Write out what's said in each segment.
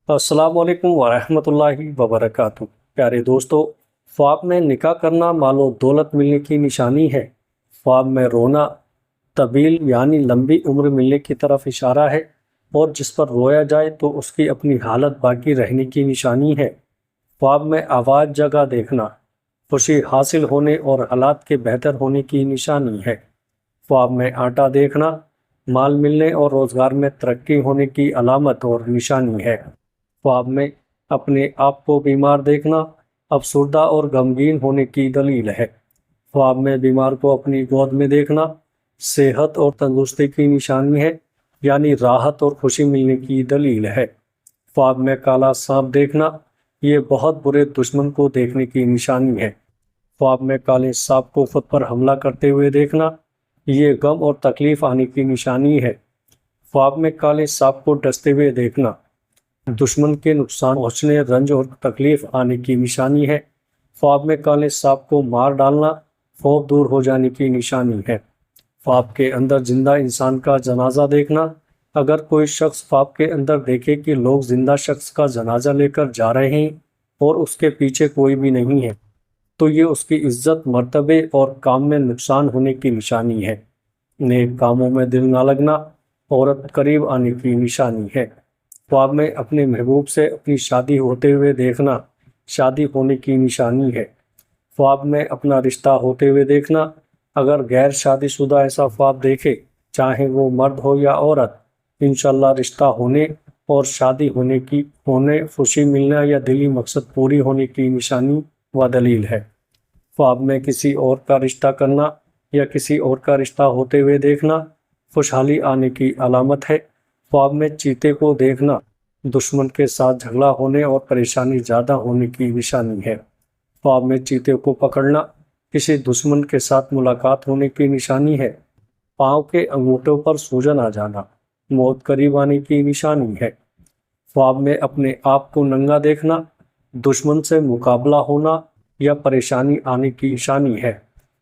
السلام علیکم ورحمۃ اللہ وبرکاتہ۔ پیارے دوستو، خواب میں نکاح کرنا مال و دولت ملنے کی نشانی ہے۔ خواب میں رونا طویل یعنی لمبی عمر ملنے کی طرف اشارہ ہے، اور جس پر رویا جائے تو اس کی اپنی حالت باقی رہنے کی نشانی ہے۔ خواب میں آواز جگہ دیکھنا خوشی حاصل ہونے اور حالات کے بہتر ہونے کی نشانی ہے۔ خواب میں آٹا دیکھنا مال ملنے اور روزگار میں ترقی ہونے کی علامت اور نشانی ہے۔ خواب میں اپنے آپ کو بیمار دیکھنا افسردہ اور غمگین ہونے کی دلیل ہے۔ خواب میں بیمار کو اپنی گود میں دیکھنا صحت اور تندرستی کی نشانی ہے، یعنی راحت اور خوشی ملنے کی دلیل ہے۔ خواب میں کالا سانپ دیکھنا یہ بہت برے دشمن کو دیکھنے کی نشانی ہے۔ خواب میں کالے سانپ کو خود پر حملہ کرتے ہوئے دیکھنا یہ غم اور تکلیف آنے کی نشانی ہے۔ خواب میں کالے سانپ کو ڈستے ہوئے دیکھنا دشمن کے نقصان پہنچنے، رنج اور تکلیف آنے کی نشانی ہے۔ خواب میں کالے سانپ کو مار ڈالنا خوف دور ہو جانے کی نشانی ہے۔ خواب کے اندر زندہ انسان کا جنازہ دیکھنا اگر کوئی شخص خواب کے اندر دیکھے کہ لوگ زندہ شخص کا جنازہ لے کر جا رہے ہیں اور اس کے پیچھے کوئی بھی نہیں ہے، تو یہ اس کی عزت، مرتبے اور کام میں نقصان ہونے کی نشانی ہے۔ نیک کاموں میں دل نہ لگنا عورت قریب آنے کی نشانی ہے۔ خواب میں اپنے محبوب سے اپنی شادی ہوتے ہوئے دیکھنا شادی ہونے کی نشانی ہے۔ خواب میں اپنا رشتہ ہوتے ہوئے دیکھنا اگر غیر شادی شدہ ایسا خواب دیکھے، چاہے وہ مرد ہو یا عورت، انشاءاللہ رشتہ ہونے اور شادی ہونے خوشی ملنا یا دلی مقصد پوری ہونے کی نشانی و دلیل ہے۔ خواب میں کسی اور کا رشتہ کرنا یا کسی اور کا رشتہ ہوتے ہوئے دیکھنا خوشحالی آنے کی علامت ہے۔ خواب میں چیتے کو دیکھنا دشمن کے ساتھ جھگڑا ہونے اور پریشانی زیادہ ہونے کی نشانی ہے۔ خواب میں چیتے کو پکڑنا کسی دشمن کے ساتھ ملاقات ہونے کی نشانی ہے۔ پاؤں کے انگوٹھوں پر سوجن آ جانا موت قریب آنے کی نشانی ہے۔ خواب میں اپنے آپ کو ننگا دیکھنا دشمن سے مقابلہ ہونا یا پریشانی آنے کی نشانی ہے،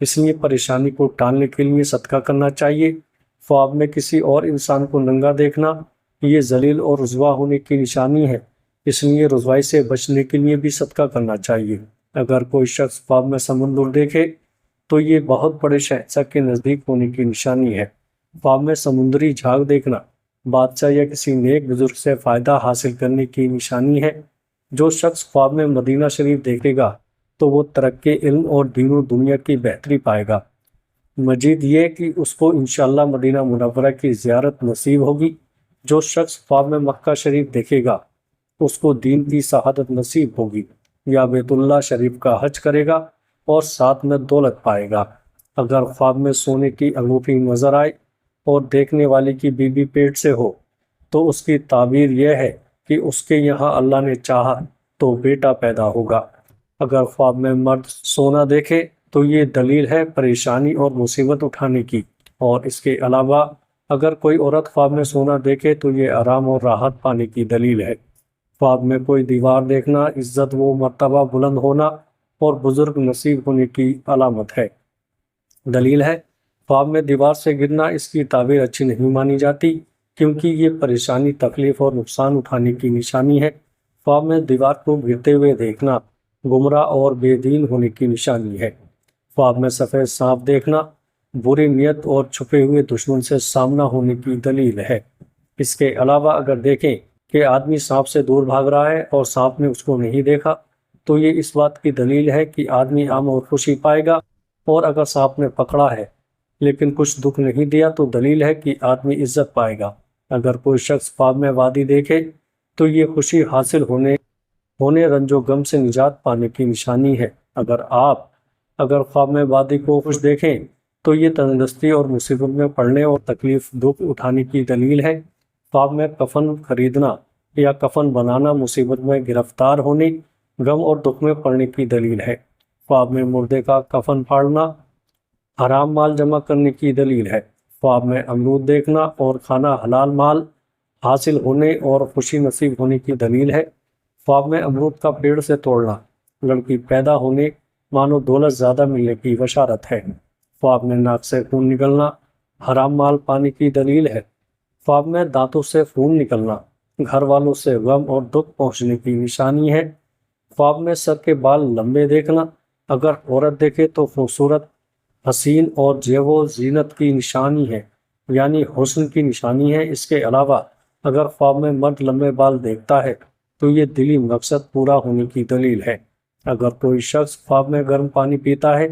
اس لیے پریشانی کو ٹالنے کے لیے صدقہ کرنا چاہیے۔ خواب میں کسی اور انسان کو ننگا دیکھنا یہ ذلیل اور رسوا ہونے کی نشانی ہے، اس لیے رسوائی سے بچنے کے لیے بھی صدقہ کرنا چاہیے۔ اگر کوئی شخص خواب میں سمندر دیکھے تو یہ بہت بڑے شہنشاہ کے نزدیک ہونے کی نشانی ہے۔ خواب میں سمندری جھاگ دیکھنا بادشاہ یا کسی نیک بزرگ سے فائدہ حاصل کرنے کی نشانی ہے۔ جو شخص خواب میں مدینہ شریف دیکھے گا تو وہ ترقی علم اور دین و دنیا کی بہتری پائے گا۔ مزید یہ کہ اس کو انشاءاللہ مدینہ منورہ کی زیارت نصیب ہوگی۔ جو شخص خواب میں مکہ شریف دیکھے گا اس کو دین کی شہادت نصیب ہوگی، یا بیت اللہ شریف کا حج کرے گا اور ساتھ میں دولت پائے گا۔ اگر خواب میں سونے کی انگوٹھی نظر آئے اور دیکھنے والے کی بیوی پیٹ سے ہو تو اس کی تعبیر یہ ہے کہ اس کے یہاں اللہ نے چاہا تو بیٹا پیدا ہوگا۔ اگر خواب میں مرد سونا دیکھے تو یہ دلیل ہے پریشانی اور مصیبت اٹھانے کی، اور اس کے علاوہ اگر کوئی عورت خواب میں سونا دیکھے تو یہ آرام اور راحت پانے کی دلیل ہے۔ خواب میں کوئی دیوار دیکھنا عزت و مرتبہ بلند ہونا اور بزرگ نصیب ہونے کی علامت ہے۔ دلیل ہے خواب میں دیوار سے گرنا اس کی تعبیر اچھی نہیں مانی جاتی، کیونکہ یہ پریشانی، تکلیف اور نقصان اٹھانے کی نشانی ہے۔ خواب میں دیوار کو گرتے ہوئے دیکھنا گمراہ اور بے دین ہونے کی نشانی ہے۔ خواب میں سفید سانپ دیکھنا بری نیت اور چھپے ہوئے دشمن سے سامنا ہونے کی دلیل ہے۔ اس کے علاوہ اگر دیکھیں کہ آدمی سانپ سے دور بھاگ رہا ہے اور سانپ نے اس کو نہیں دیکھا تو یہ اس بات کی دلیل ہے کہ آدمی امن اور خوشی پائے گا، اور اگر سانپ نے پکڑا ہے لیکن کچھ دکھ نہیں دیا تو دلیل ہے کہ آدمی عزت پائے گا۔ اگر کوئی شخص خواب میں وادی دیکھے تو یہ خوشی حاصل ہونے رنج و غم سے نجات پانے کی نشانی ہے۔ اگر خواب میں وادی کو خوش دیکھیں تو یہ تندرستی اور مصیبت میں پڑنے اور تکلیف دکھ اٹھانے کی دلیل ہے۔ خواب میں کفن خریدنا یا کفن بنانا مصیبت میں گرفتار ہونے، غم اور دکھ میں پڑنے کی دلیل ہے۔ خواب میں مردے کا کفن پھاڑنا حرام مال جمع کرنے کی دلیل ہے۔ خواب میں امرود دیکھنا اور کھانا حلال مال حاصل ہونے اور خوشی نصیب ہونے کی دلیل ہے۔ خواب میں امرود کا پیڑ سے توڑنا لڑکی پیدا ہونے، مال و دولت زیادہ ملنے کی بشارت ہے۔ خواب میں ناک سے خون نکلنا حرام مال پانے کی دلیل ہے۔ خواب میں دانتوں سے خون نکلنا گھر والوں سے غم اور دکھ پہنچنے کی نشانی ہے۔ خواب میں سر کے بال لمبے دیکھنا، اگر عورت دیکھے تو خوبصورت، حسین اور زیب و زینت کی نشانی ہے، یعنی حسن کی نشانی ہے۔ اس کے علاوہ اگر خواب میں مرد لمبے بال دیکھتا ہے تو یہ دلی مقصد پورا ہونے کی دلیل ہے۔ اگر کوئی شخص خواب میں گرم پانی پیتا ہے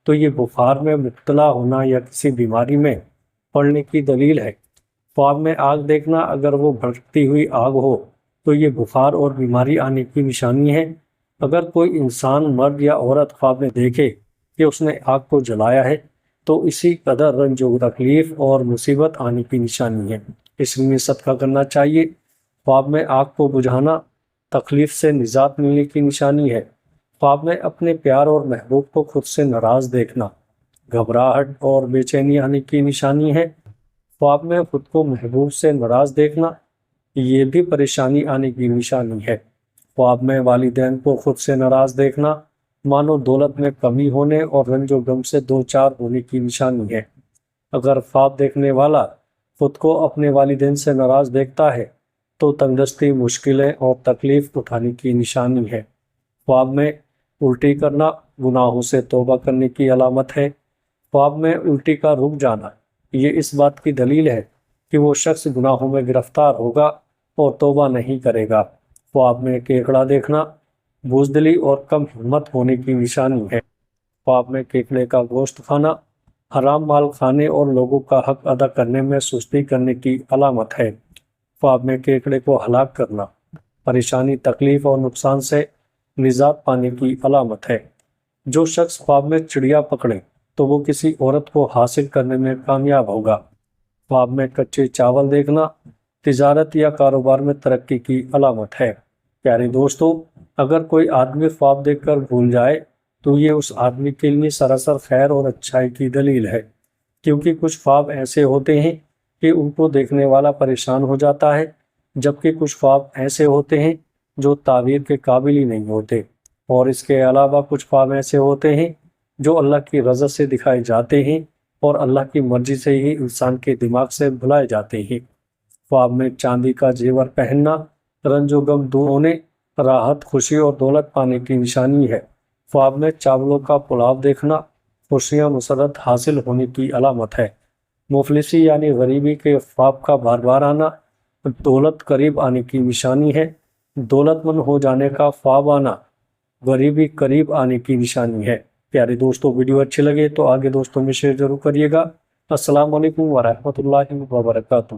تو یہ بخار میں مبتلا ہونا یا کسی بیماری میں پڑنے کی دلیل ہے۔ خواب میں آگ دیکھنا، اگر وہ بھڑکتی ہوئی آگ ہو تو یہ بخار اور بیماری آنے کی نشانی ہے۔ اگر کوئی انسان مرد یا عورت خواب میں دیکھے کہ اس نے آگ کو جلایا ہے تو اسی قدر رنج و تکلیف اور مصیبت آنے کی نشانی ہے، اس لیے صدقہ کرنا چاہیے۔ خواب میں آگ کو بجھانا تکلیف سے نجات ملنے کی نشانی ہے۔ خواب میں اپنے پیار اور محبوب کو خود سے ناراض دیکھنا گھبراہٹ اور بے چینی آنے کی نشانی ہے۔ خواب میں خود کو محبوب سے ناراض دیکھنا یہ بھی پریشانی آنے کی نشانی ہے۔ خواب میں والدین کو خود سے ناراض دیکھنا مال و دولت میں کمی ہونے اور رنج و غم سے دوچار ہونے کی نشانی ہے۔ اگر خواب دیکھنے والا خود کو اپنے والدین سے ناراض دیکھتا ہے تو تندرستی، مشکلیں اور تکلیف اٹھانے کی نشانی ہے۔ خواب میں الٹی کرنا گناہوں سے توبہ کرنے کی علامت ہے۔ خواب میں الٹی کا رک جانا یہ اس بات کی دلیل ہے کہ وہ شخص گناہوں میں گرفتار ہوگا اور توبہ نہیں کرے گا۔ خواب میں کیکڑا دیکھنا بزدلی اور کم ہمت ہونے کی نشانی ہے۔ خواب میں کیکڑے کا گوشت کھانا حرام مال کھانے اور لوگوں کا حق ادا کرنے میں سستی کرنے کی علامت ہے۔ خواب میں کیکڑے کو ہلاک کرنا پریشانی، تکلیف اور نقصان سے نجات پانے کی علامت ہے۔ جو شخص خواب میں چڑیا پکڑے تو وہ کسی عورت کو حاصل کرنے میں کامیاب ہوگا۔ خواب میں کچے چاول دیکھنا تجارت یا کاروبار میں ترقی کی علامت ہے۔ پیارے دوستو، اگر کوئی آدمی خواب دیکھ کر بھول جائے تو یہ اس آدمی کے لیے سراسر خیر اور اچھائی کی دلیل ہے، کیونکہ کچھ خواب ایسے ہوتے ہیں کہ ان کو دیکھنے والا پریشان ہو جاتا ہے، جبکہ کچھ خواب ایسے ہوتے ہیں جو تعبیر کے قابل ہی نہیں ہوتے، اور اس کے علاوہ کچھ خواب ایسے ہوتے ہیں جو اللہ کی رضا سے دکھائے جاتے ہیں اور اللہ کی مرضی سے ہی انسان کے دماغ سے بھلائے جاتے ہیں۔ خواب میں چاندی کا زیور پہننا رنج و غم دور ہونے، راحت، خوشی اور دولت پانے کی نشانی ہے۔ خواب میں چاولوں کا پلاؤ دیکھنا خوشیاں، مسرت حاصل ہونے کی علامت ہے۔ مفلسی یعنی غریبی کے خواب کا بار بار آنا دولت قریب آنے کی نشانی ہے۔ دولت مند ہو جانے کا خواب آنا غریبی قریب آنے کی نشانی ہے۔ پیارے دوستو، ویڈیو اچھی لگے تو آگے دوستوں میں شیئر ضرور کریے گا۔ السلام علیکم ورحمۃ اللہ وبرکاتہ۔